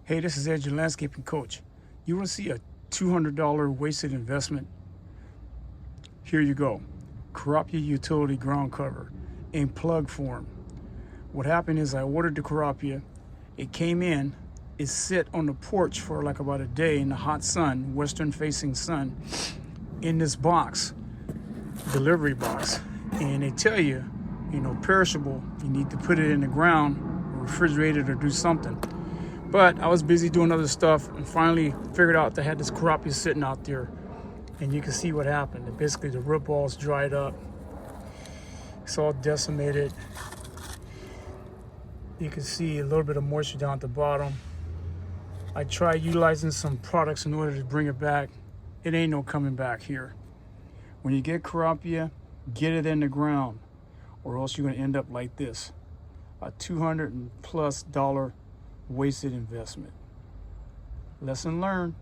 Hey, this is Ed, your landscaping coach. You want to see a $200 wasted investment? Here you go. Kurapia utility ground cover in plug form. What happened is I ordered the Kurapia. It came in. It sit on the porch for like about a day in the hot sun, western facing sun, in this box, delivery box. And they tell you, perishable, you need to put it in the ground, or refrigerate it, or do something. But I was busy doing other stuff and finally figured out they had this Kurapia sitting out there, and you can see what happened. Basically, the root balls dried up. It's all decimated. You can see a little bit of moisture down at the bottom. I tried utilizing some products in order to bring it back. It ain't no coming back here. When you get Kurapia, get it in the ground, or else you're gonna end up like this. A $200+ wasted investment. Lesson learned.